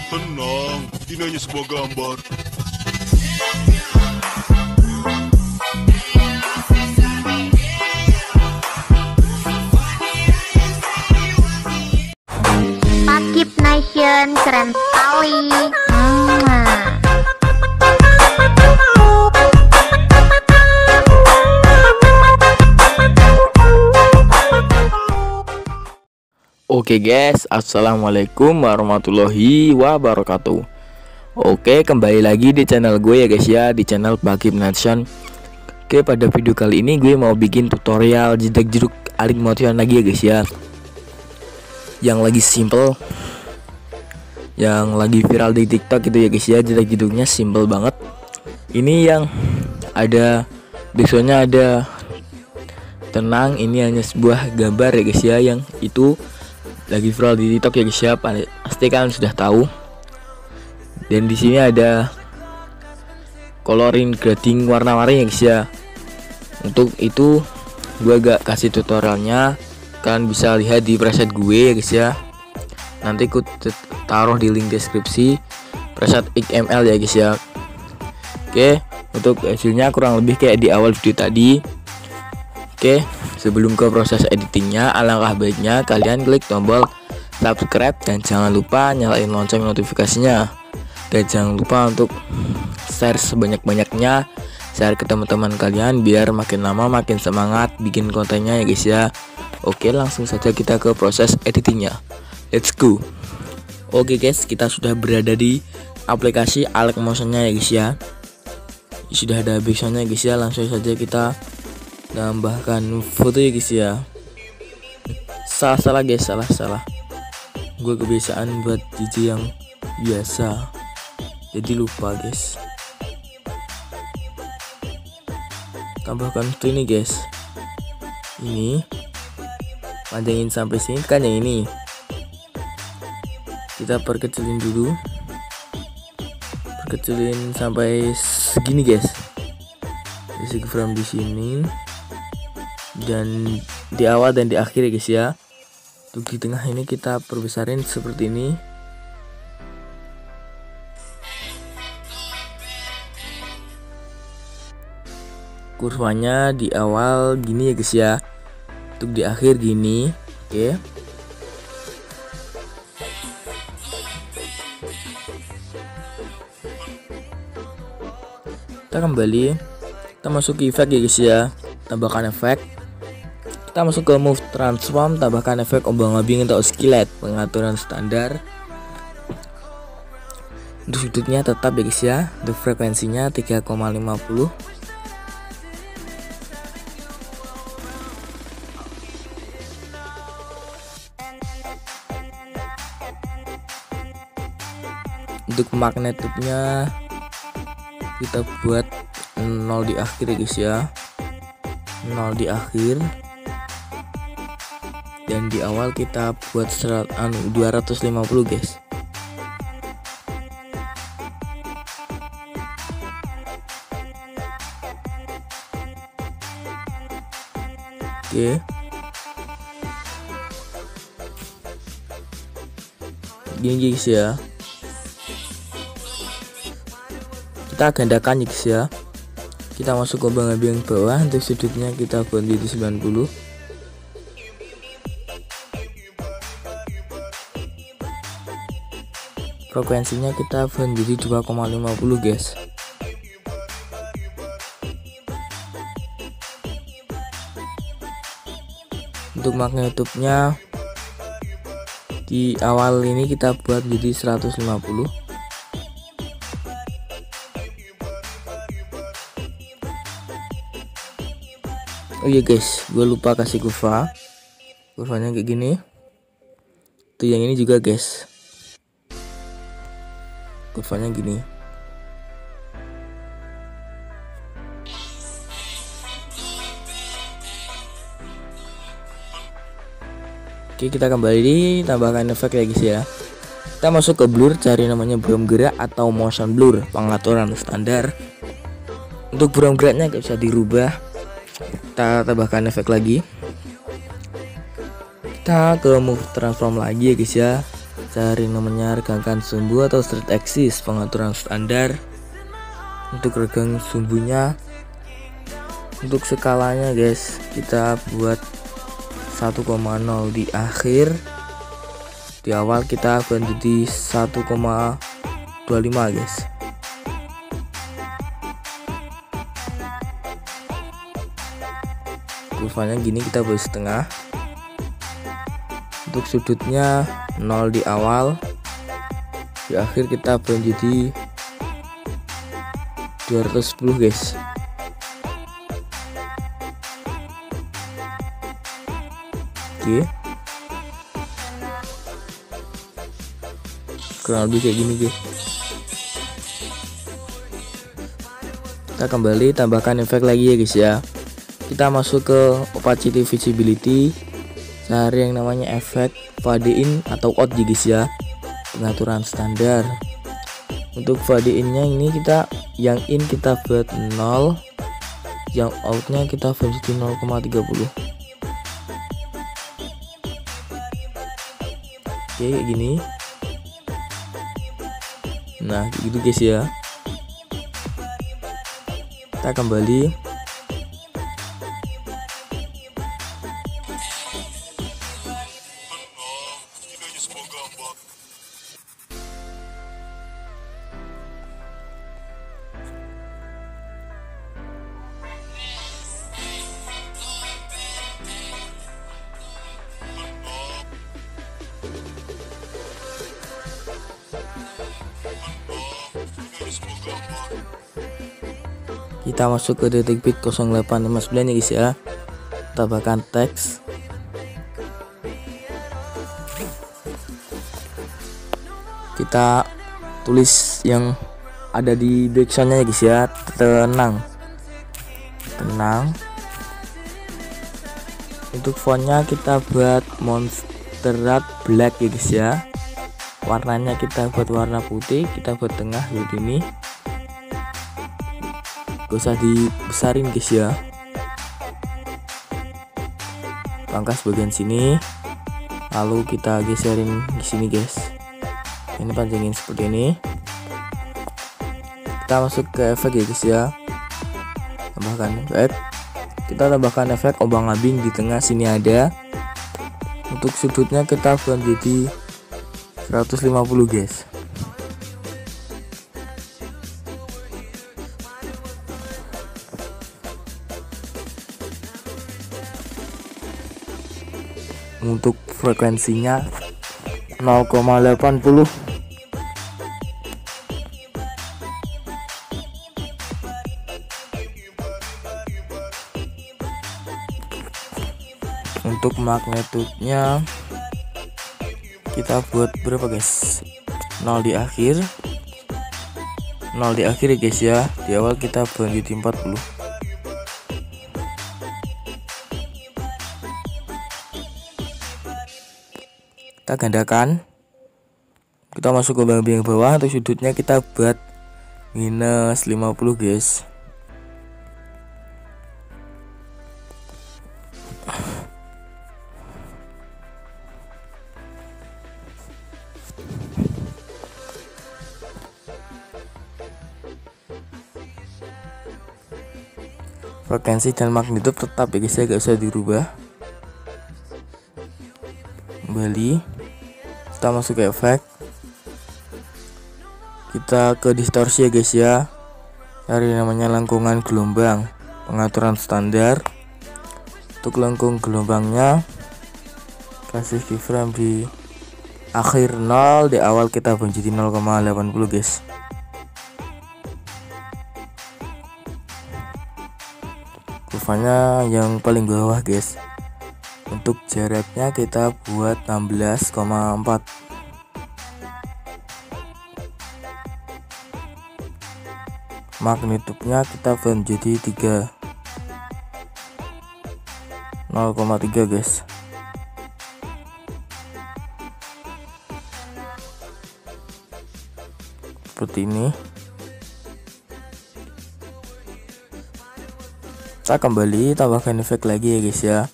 Tenang, ini hanya sebuah gambar. Pakip Nation keren sekali. Oke guys, assalamualaikum warahmatullahi wabarakatuh. Oke, kembali lagi di channel gue ya guys ya, di channel Pakip Nation. Oke, pada video kali ini gue mau bikin tutorial jedak jeduk alik motion lagi ya guys ya, yang lagi simple, yang lagi viral di TikTok gitu ya guys ya. Jedak jeduknya simple banget. Ini yang ada biasanya ada tenang, ini hanya sebuah gambar ya guys ya, yang itu lagi viral di TikTok ya guys ya, pasti kalian sudah tahu. Dan di sini ada coloring grading warna-warni ya guys ya. Untuk itu gue gak kasih tutorialnya, kalian bisa lihat di preset gue ya guys ya. Nanti aku taruh di link deskripsi preset XML ya guys ya. Oke, untuk hasilnya kurang lebih kayak di awal video tadi. Oke, sebelum ke proses editingnya, alangkah baiknya kalian klik tombol subscribe dan jangan lupa nyalain lonceng notifikasinya. Dan jangan lupa untuk share sebanyak-banyaknya, share ke teman-teman kalian biar makin lama makin semangat bikin kontennya ya guys ya. Oke, langsung saja kita ke proses editingnya. Let's go. Oke guys, kita sudah berada di aplikasi alik motionnya ya guys ya. Sudah ada backsoundnya guys ya. Langsung saja kita tambahkan foto ya guys ya. Salah guys, salah. Gue kebiasaan buat DJ yang biasa, jadi lupa guys. Tambahkan foto ini guys. Ini panjangin sampai sini kan yang ini. Kita perkecilin dulu. Perkecilin sampai segini guys. Basic frame di sini. Dan di awal dan di akhir ya guys ya. Untuk di tengah ini kita perbesarin seperti ini. Kurvanya di awal gini ya guys ya. Untuk di akhir gini. Oke. Kita kembali. Kita masuk ke efek ya guys ya. Tambahkan efek. Kita masuk ke move transform, tambahkan efek ombang-ambing atau skillet, pengaturan standar. Untuk sudutnya tetap ya guys ya. Untuk frekuensinya 3,50. Untuk magnetupnya kita buat 0 di akhir ya guys ya. 0 di akhir. Dan di awal kita buat 250 guys. Oke. Gini guys ya. Kita gandakan guys ya. Kita masuk ke ombang-ambing bawah. Untuk sudutnya kita buat jadi 90. Frekuensinya kita buat jadi 2,50 guys. Untuk magnetupnya di awal ini kita buat jadi 150. Oh iya guys, gue lupa kasih kurvanya kayak gini. Tuh yang ini juga guys, kurvanya gini. Oke, kita kembali tambahkan efek ya guys ya. Kita masuk ke blur, cari namanya background gerak atau motion blur, pengaturan standar. Untuk background geraknya gak bisa dirubah, Kita tambahkan efek lagi. Kita ke move transform lagi ya guys ya. Cari namanya regangkan sumbu atau straight axis, pengaturan standar. Untuk regang sumbunya, untuk skalanya guys, kita buat 1,0 di akhir. Di awal kita ganti di 1,25 guys. Kurvanya gini, kita buat setengah. Untuk sudutnya 0 di awal, di akhir kita buat jadi 210 guys. Oke, kurang lebih kayak gini guys. Kita kembali tambahkan efek lagi ya guys ya. Kita masuk ke opacity visibility, cari yang namanya efek fade in atau out guys ya, pengaturan standar. Untuk fade in nya ini kita yang in kita buat 0, yang outnya kita buat jadi 0,30. Oke, kayak gini. Nah kayak gitu guys ya. Kita kembali. Kita masuk ke detik bit 0859 ya guys ya. Tambahkan teks. Kita tulis yang ada di backsoundnya ya guys ya. Tenang. Untuk fontnya kita buat Monsterrat Black ya guys ya. Warnanya kita buat warna putih, kita buat tengah seperti ini. Gak usah dibesarin guys ya. Pangkas bagian sini, lalu kita geserin di sini guys. Ini panjangin seperti ini. Kita masuk ke efek ya guys ya. Tambahkan efek. Kita tambahkan efek ombang-ambing di tengah sini ada. Untuk sudutnya kita buat jadi 150 guys. Untuk frekuensinya 0,80. Untuk magnetudenya kita buat berapa guys? 0 di akhir. 0 di akhir ya guys ya. Di awal kita buat jadi 40. Kita gandakan. Kita masuk ke bagian bawah. Untuk sudutnya kita buat minus 50 guys. Frekuensi dan magnitud tetap ya guys ya, gak usah dirubah. Kembali, kita masuk ke efek. Kita ke distorsi ya guys ya. Cari namanya lengkungan gelombang, pengaturan standar. Untuk lengkung gelombangnya kasih keyframe di akhir 0, di awal kita jadi 0,80 guys. Kurvanya yang paling bawah guys. Untuk jaraknya kita buat 16,4. Magnitudenya kita buat jadi 0,3 guys. Seperti ini. Kita kembali tambahkan efek lagi ya guys ya.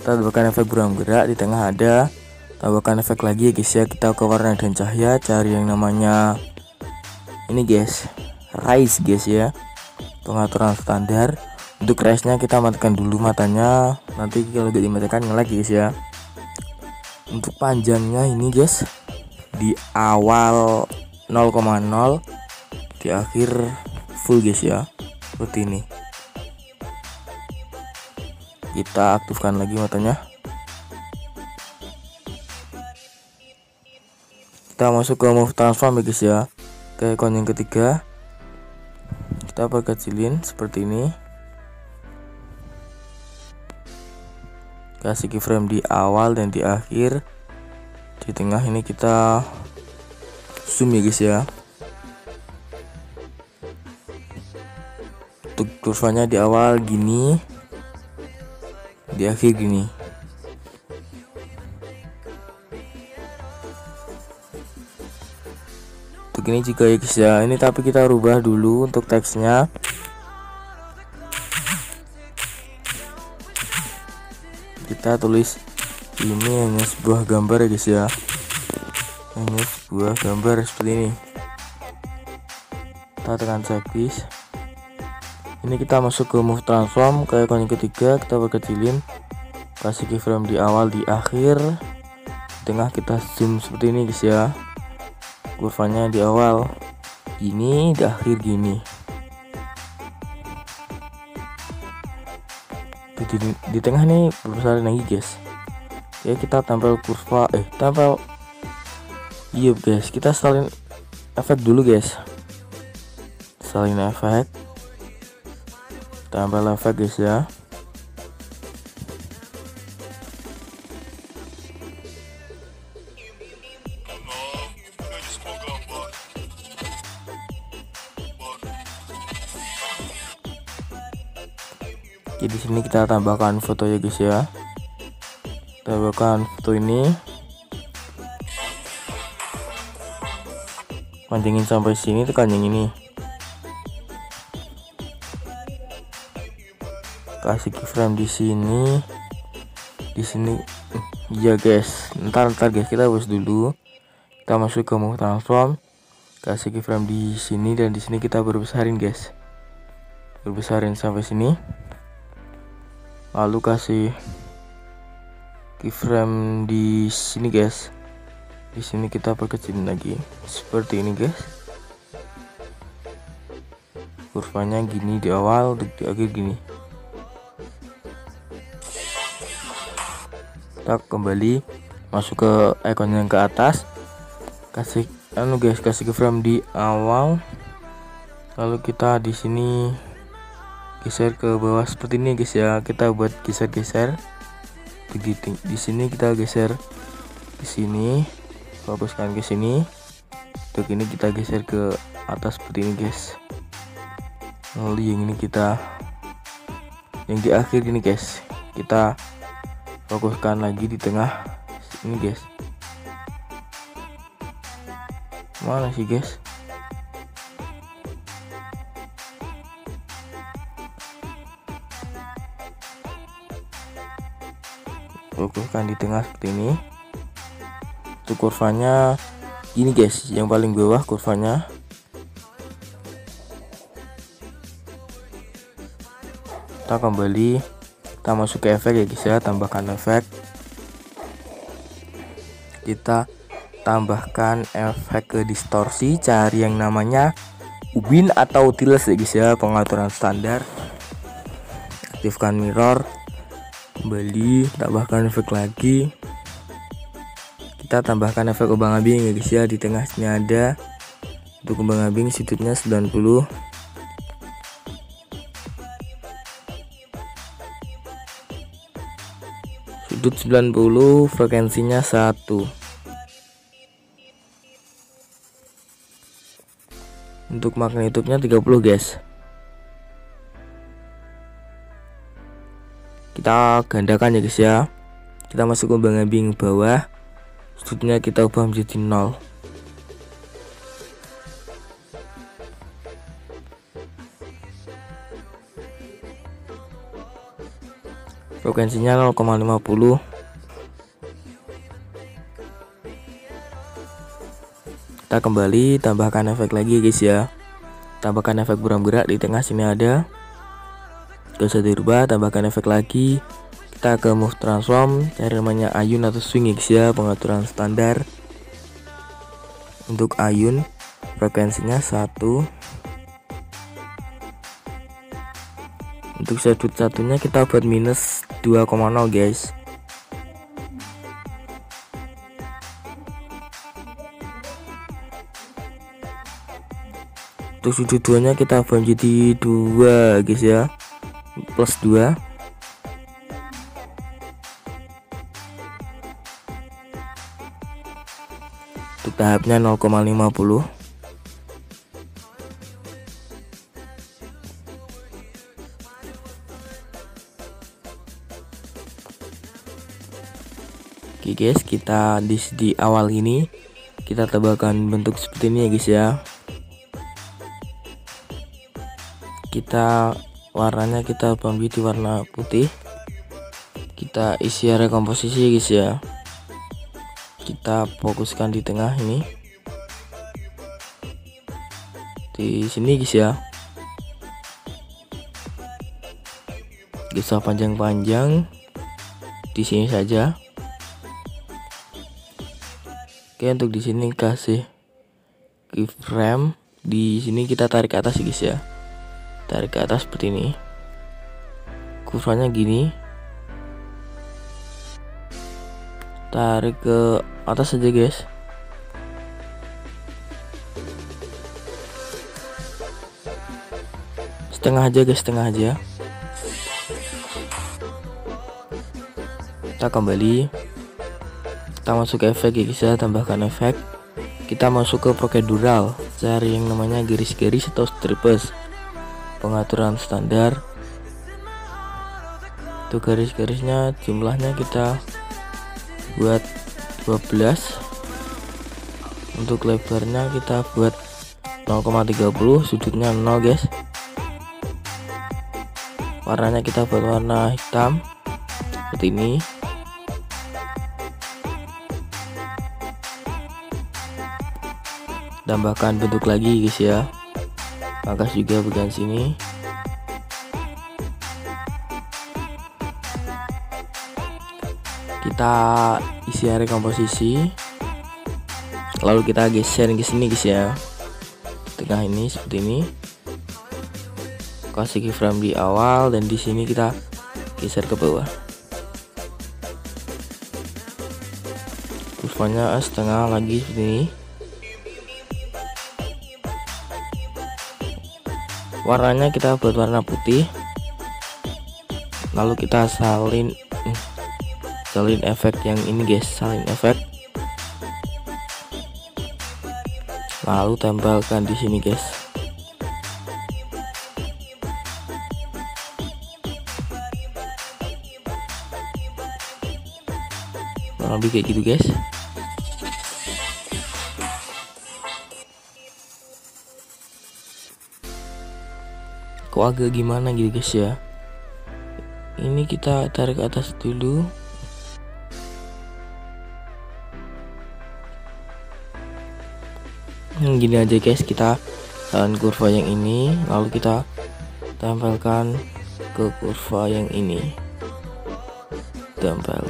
Kita tambahkan efek buram gerak, di tengah ada. Tambahkan efek lagi ya guys ya. Kita ke warna dan cahaya, cari yang namanya ini guys, rise guys ya. Pengaturan standar. Untuk rise nya kita matikan dulu matanya, nanti kalau tidak dimatikan nge-lag guys ya. Untuk panjangnya ini guys, di awal 0,0, di akhir full guys ya, seperti ini. Kita aktifkan lagi matanya. Kita masuk ke move transform ya guys ya, ke ikon yang ketiga. Kita perkecilin seperti ini, kasih keyframe di awal dan di akhir. Di tengah ini kita zoom ya guys ya. Untuk kurvanya di awal gini, di akhir gini. Untuk ini juga ya guys ya. Ini tapi kita rubah dulu untuk teksnya. Kita tulis ini hanya sebuah gambar ya guys ya, hanya sebuah gambar seperti ini. Kita tekan backspace. Ini kita masuk ke move transform, ke ikon yang ketiga. Kita perkecilin, kasih keyframe di awal di akhir. Di tengah kita zoom seperti ini guys ya. Kurvanya di awal gini, di akhir gini. Di tengah nih berbesar lagi guys ya. Kita tempel kurva, iya guys, kita salin efek dulu guys. Salin efek, tempel efek guys ya. Jadi sini kita tambahkan foto ya guys ya. Tambahkan foto ini, panjangin sampai sini, tekan yang ini, kasih keyframe di sini, di sini. Ya guys, ntar guys, kita hapus dulu. Kita masuk ke move transform, kasih keyframe di sini dan di sini kita berbesarin guys, berbesarin sampai sini. Lalu kasih keyframe di sini guys. Di sini kita perkecilin lagi seperti ini guys. Kurvanya gini di awal, untuk di akhir gini. Kita kembali masuk ke ikon yang ke atas. Kasih guys, kasih keyframe di awal. Lalu kita di sini geser ke bawah seperti ini guys ya. Kita buat geser-geser begitu. Di sini kita geser ke sini, fokuskan ke sini. Untuk ini kita geser ke atas seperti ini guys. Lalu yang ini kita, yang di akhir gini guys, kita fokuskan lagi di tengah ini guys. Mana sih guys? Fokuskan di tengah seperti ini. Untuk kurvanya gini guys, yang paling bawah kurvanya. Kita kembali, kita masuk ke efek ya guys ya. Tambahkan efek, kita tambahkan efek ke distorsi, cari yang namanya ubin atau tiles ya guys ya. Pengaturan standar, aktifkan mirror, kembali tambahkan efek lagi. Kita tambahkan efek kembang ambing ya guys ya. Di tengah sini ada. Untuk kembang ambing sudutnya 90, sudut 90, frekuensinya 1. Untuk magnitudenya 30 guys. Kita gandakan ya guys ya. Kita masuk ke kembang ambing bawah, sudutnya kita ubah menjadi 0. frekuensinya 0,50. Kita kembali tambahkan efek lagi guys ya. Tambahkan efek buram gerak di tengah sini ada. Gak usah dirubah, tambahkan efek lagi. Kita ke move transform, cari namanya ayun atau swing guys ya, pengaturan standar. Untuk ayun frekuensinya 1. Untuk sudut satunya kita buat minus 2,0 guys. Untuk sudut 2 nya kita buat jadi 2 guys ya, plus 2. Untuk tahapnya 0,50. Oke guys, kita di awal ini kita tambahkan bentuk seperti ini ya guys ya. Kita warnanya kita ambil di warna putih. Kita isi area komposisi guys ya. Kita fokuskan di tengah ini, di sini guys ya. Gak usah panjang-panjang, di sini saja. Oke, untuk di sini kasih keyframe. Di sini kita tarik ke atas guys ya. Tarik ke atas seperti ini. Kurvanya gini. Tarik ke atas saja guys. Setengah aja guys, setengah aja. Kita kembali. Kita masuk ke efek ya guys ya, tambahkan efek. Kita masuk ke procedural, cari yang namanya garis-garis atau stripes. Pengaturan standar. Untuk garis-garisnya jumlahnya kita buat 12. Untuk lebarnya kita buat 0,30, sudutnya 0 guys. Warnanya kita buat warna hitam seperti ini. Tambahkan bentuk lagi guys ya. Pangkas juga bagian sini. Kita isi area komposisi. Lalu kita geser ke sini guys ya. Tengah ini seperti ini. Kasih keyframe di awal dan di sini kita geser ke bawah. Kurvanya setengah lagi seperti ini. Warnanya kita buat warna putih. Lalu kita salin efek yang ini guys, salin efek. Lalu tempelkan di sini guys. Kurang lebih kayak gitu guys. Kok agak gimana gitu guys ya. Ini kita tarik ke atas dulu. Gini aja guys, kita salin kurva yang ini, lalu kita tempelkan ke kurva yang ini. Tempel.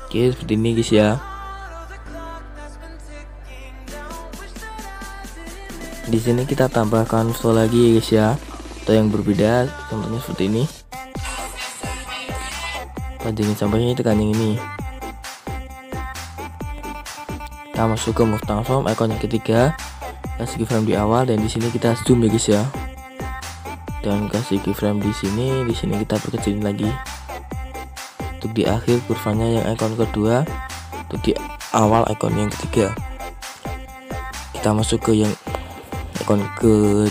Oke, seperti ini guys ya. Di sini kita tambahkan flow lagi guys ya, atau yang berbeda, contohnya seperti ini. Panjangin sampainya tekan yang ini. Kita masuk ke move transform, icon yang ketiga, kasih keyframe di awal dan di sini kita zoom ya guys ya. Dan kasih keyframe di sini kita perkecilin lagi. Untuk di akhir kurvanya yang icon kedua, untuk di awal icon yang ketiga. Kita masuk ke yang icon ke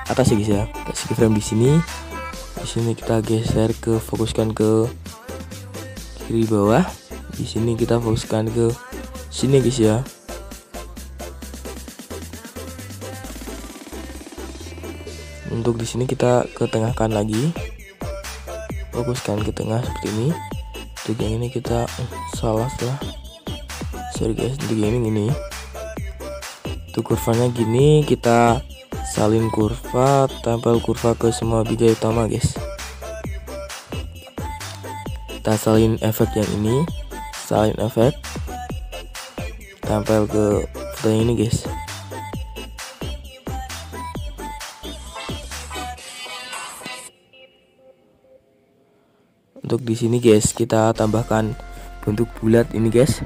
atas ya guys ya. Kasih keyframe di sini. Di sini kita geser ke, fokuskan ke kiri bawah. Di sini kita fokuskan ke sini guys ya. Untuk di sini kita ketengahkan lagi, fokuskan ke tengah seperti ini. Untuk yang ini kita salah, sorry guys. Untuk yang ini untuk kurvanya gini, kita salin kurva, tempel kurva ke semua bidang utama guys. Kita salin efek yang ini, salin efek, tempel ke foto yang ini guys. Untuk di sini guys, kita tambahkan bentuk bulat ini guys.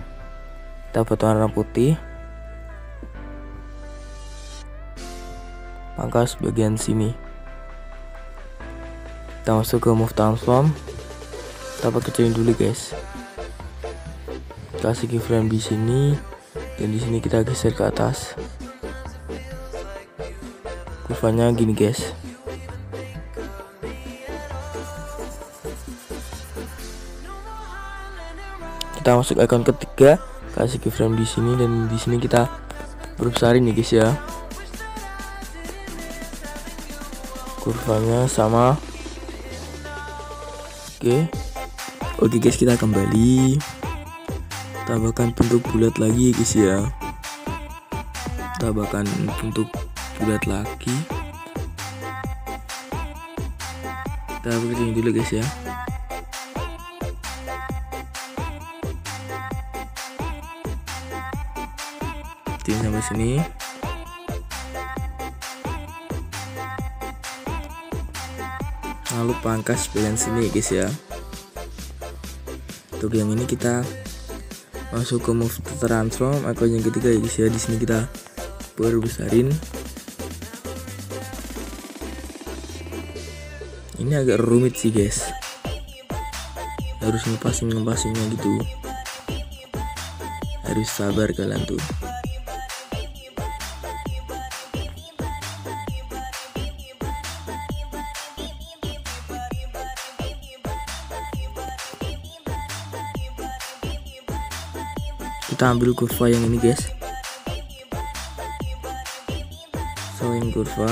Kita buat warna putih. Pangkas bagian sini. Kita masuk ke move transform. Kita kecilin dulu guys. Kasih keyframe di sini dan di sini kita geser ke atas. Kurvanya gini guys. Kita masuk icon ketiga, kasih keyframe di sini dan di sini kita berusahain nih guys ya. Kurvanya sama. Oke guys, kita kembali. Tambahkan bentuk bulat lagi guys ya. Tambahkan bentuk bulat lagi. Kita begini dulu guys ya. Sampai sini. Lalu pangkas bagian sini guys ya. Untuk yang ini kita masuk ke move transform, icon yang ketiga ya guys ya. Di sini kita perbesarin. Ini agak rumit sih guys. Harus ngepasin-ngepasinnya gitu. Harus sabar kalian tuh. Kita ambil kurva yang ini guys, salin kurva.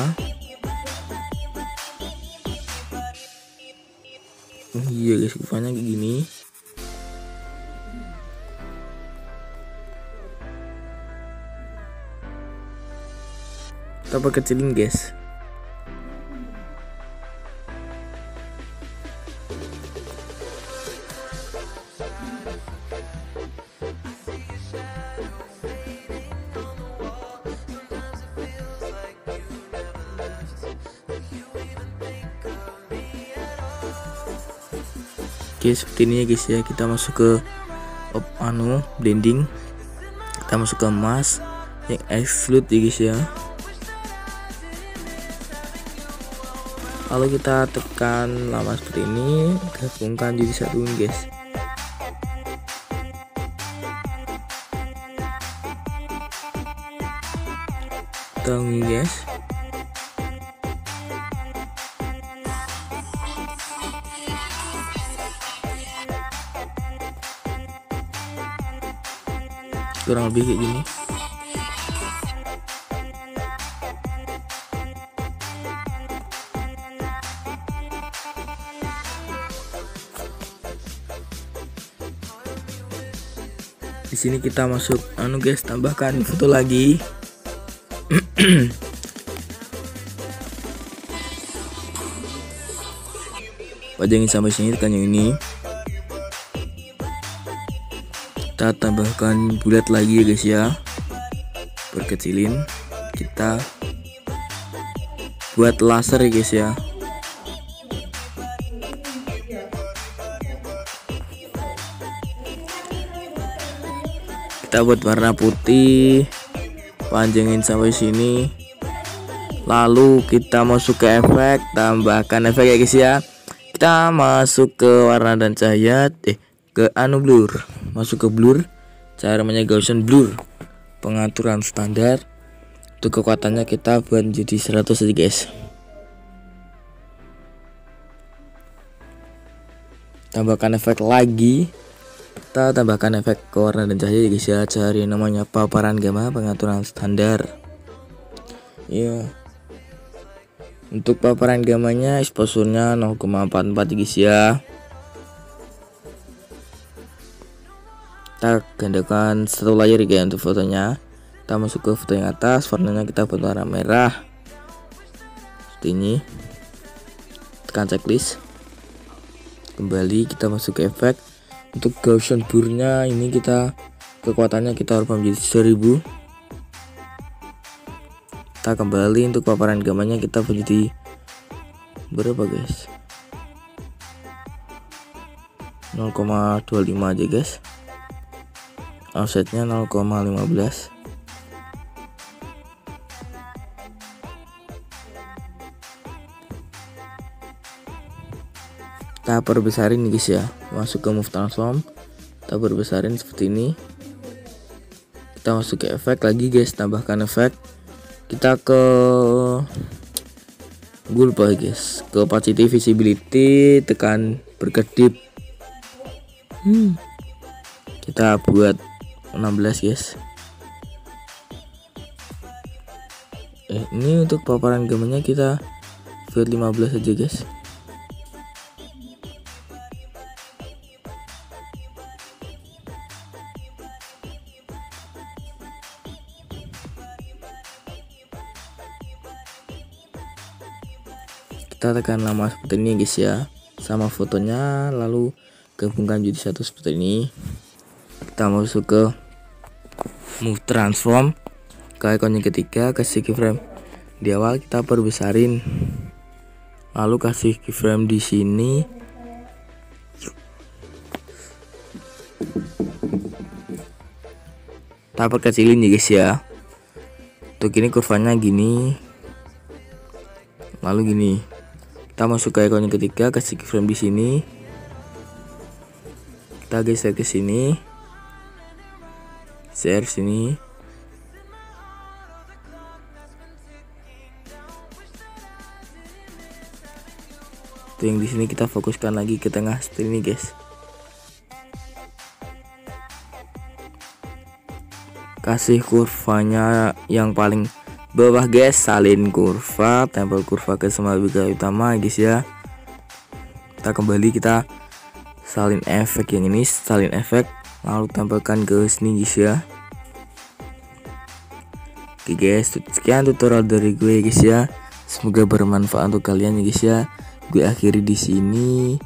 Iya guys, kurvanya kayak gini. Kita perkecilin guys. Oke, seperti ini ya guys ya. Kita masuk ke blending. Kita masuk ke mask yang exclude ya guys ya. Lalu kita tekan lama seperti ini, gabungkan jadi satu guys. Tunggu guys. Kurang lebih kayak gini. Di sini kita masuk guys, tambahkan foto lagi. Pajangin sampai sini, tekan yang ini. Kita tambahkan bulat lagi ya guys ya. Perkecilin. Kita buat laser ya guys ya. Kita buat warna putih, panjangin sampai sini. Lalu kita masuk ke efek, tambahkan efek ya guys ya. Kita masuk ke warna dan cahaya, ke blur. Masuk ke blur, cara namanya Gaussian blur. Pengaturan standar. Untuk kekuatannya kita buat jadi 100 aja guys. Tambahkan efek lagi. Kita tambahkan efek ke warna dan cahaya ya guys ya. Cari namanya paparan gamma pengaturan standar. Ya. Untuk paparan gamanya exposure-nya 0,44 guys ya. Kita gandakan satu layer ya untuk fotonya. Kita masuk ke foto yang atas, warnanya kita buat warna merah seperti ini. Tekan checklist. Kembali kita masuk ke efek. Untuk Gaussian blur-nya ini kita kekuatannya kita rubah menjadi 1000. Kita kembali untuk paparan gamanya kita menjadi berapa guys, 0,25 aja guys. Offsetnya 0,15. Kita perbesarin nih guys ya. Masuk ke move transform, kita perbesarin seperti ini. Kita masuk ke efek lagi guys, tambahkan efek. Kita ke gue lupa guys, ke opacity visibility, tekan berkedip. Kita buat 16 guys. Ini untuk paparan gamanya kita buat 15 aja guys. Kita tekan lama seperti ini guys ya, sama fotonya, lalu gabungkan jadi satu seperti ini. Kita masuk ke move transform, ke ikon yang ketiga, kasih keyframe di awal, kita perbesarin, lalu kasih keyframe di sini. Kita perkecilin ya guys ya. Untuk ini kurvanya gini, lalu gini. Kita masuk ke ikon yang ketiga, kasih keyframe di sini. Kita geser ke sini, share sini. Tuh yang di sini kita fokuskan lagi ke tengah seperti ini guys. Kasih kurvanya yang paling bawah guys, salin kurva, tempel kurva ke semua bagian utama guys ya. Kita kembali, kita salin efek yang ini, salin efek, lalu tempelkan ke sini guys ya. Oke guys, sekian tutorial dari gue guys ya. Semoga bermanfaat untuk kalian ya guys ya. Gue akhiri di sini.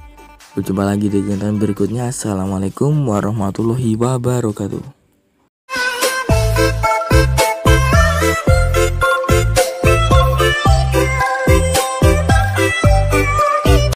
Berjumpa lagi di konten berikutnya. Assalamualaikum warahmatullahi wabarakatuh.